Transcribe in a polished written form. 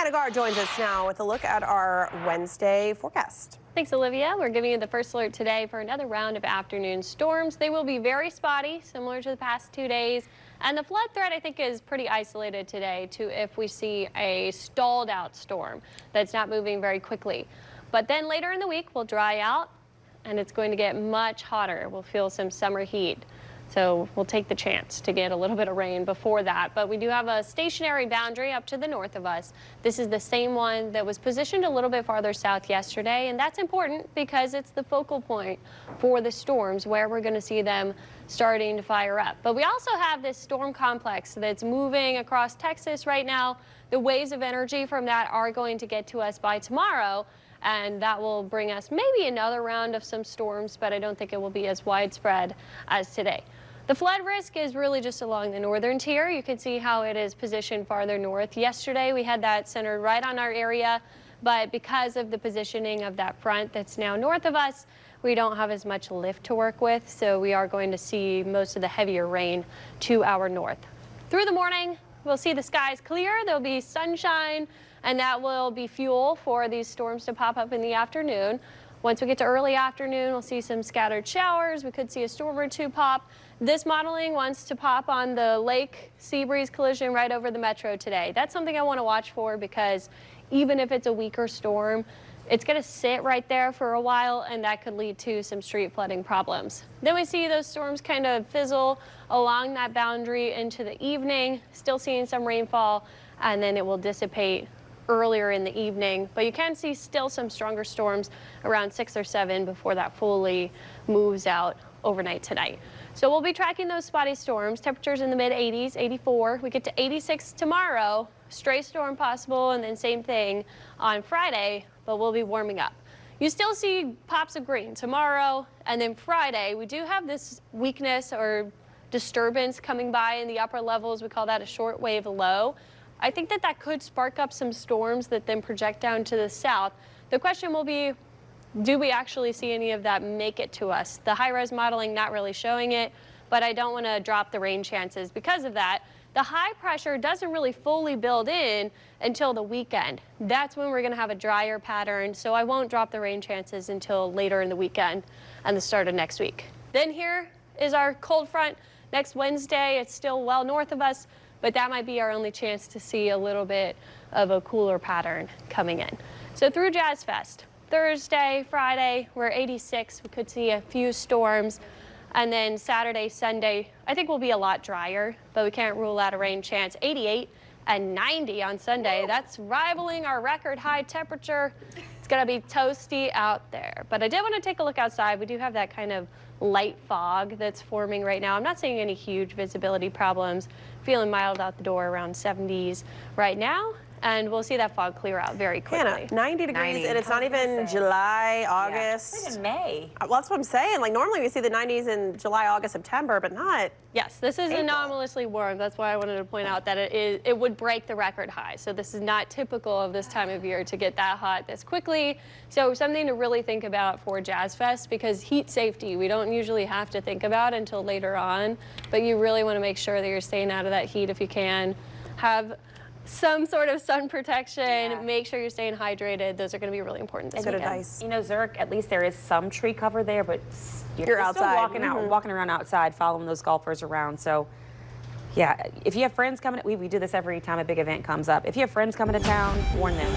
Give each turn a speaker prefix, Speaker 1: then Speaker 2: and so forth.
Speaker 1: Alana Gard joins us now with a look at our Wednesday forecast.
Speaker 2: Thanks, Olivia. We're giving you the first alert today for another round of afternoon storms. They will be very spotty, similar to the past 2 days. And the flood threat, I think, is pretty isolated today to if we see a stalled out storm that's not moving very quickly. But then later in the week, we'll dry out and it's going to get much hotter. We'll feel some summer heat. So we'll take the chance to get a little bit of rain before that. But we do have a stationary boundary up to the north of us. This is the same one that was positioned a little bit farther south yesterday. And that's important because it's the focal point for the storms where we're going to see them starting to fire up. But we also have this storm complex that's moving across Texas right now. The waves of energy from that are going to get to us by tomorrow. And that will bring us maybe another round of some storms, but I don't think it will be as widespread as today. The flood risk is really just along the northern tier. You can see how it is positioned farther north. Yesterday, we had that centered right on our area, but because of the positioning of that front that's now north of us, we don't have as much lift to work with, so we are going to see most of the heavier rain to our north. Through the morning, we'll see the skies clear. There'll be sunshine, and that will be fuel for these storms to pop up in the afternoon. Once we get to early afternoon, we'll see some scattered showers. We could see a storm or two pop. This modeling wants to pop on the lake sea breeze collision right over the metro today. That's something I want to watch for because even if it's a weaker storm, it's going to sit right there for a while, and that could lead to some street flooding problems. Then we see those storms kind of fizzle along that boundary into the evening, still seeing some rainfall, and then it will dissipate earlier in the evening. But you can see still some stronger storms around 6 or 7 before that fully moves out overnight tonight. So we'll be tracking those spotty storms. Temperatures in the mid-80s, 84. We get to 86 tomorrow. Stray storm possible, and then same thing on Friday, but we'll be warming up. You still see pops of green tomorrow, and then Friday we do have this weakness or disturbance coming by in the upper levels. We call that a shortwave low. I think that could spark up some storms that then project down to the south. The question will be, do we actually see any of that make it to us? The high-res modeling not really showing it, but I don't want to drop the rain chances because of that. The high pressure doesn't really fully build in until the weekend. That's when we're going to have a drier pattern, so I won't drop the rain chances until later in the weekend and the start of next week. Then here is our cold front. Next Wednesday, it's still well north of us, but that might be our only chance to see a little bit of a cooler pattern coming in. So through Jazz Fest, Thursday, Friday, we're 86. We could see a few storms. And then Saturday, Sunday, I think will be a lot drier, but we can't rule out a rain chance. 88 and 90 on Sunday. That's rivaling our record high temperature. It's going to be toasty out there. But I did want to take a look outside. We do have that kind of light fog that's forming right now. I'm not seeing any huge visibility problems. Feeling mild out the door, around 70s right now. And we'll see that fog clear out very quickly.
Speaker 1: Hannah, 90 degrees, and it's not even July, August.
Speaker 3: Yeah. It's like in May.
Speaker 1: Well, that's what I'm saying. Like, normally we see the 90s in July, August, September, but not.
Speaker 2: Yes, this is
Speaker 1: April.
Speaker 2: Anomalously warm. That's why I wanted to point out that it would break the record high. So this is not typical of this time of year to get that hot this quickly. So something to really think about for Jazz Fest, because heat safety, we don't usually have to think about until later on, but you really want to make sure that you're staying out of that heat if you can. Have some sort of sun protection. Yeah. Make sure you're staying hydrated. Those are going to be really important this weekend.
Speaker 1: Advice.
Speaker 3: You know, Zurich, at least there is some tree cover there, but
Speaker 1: you're outside.
Speaker 3: Still walking around outside, following those golfers around. So, yeah, if you have friends coming, we do this every time a big event comes up. If you have friends coming to town, warn them.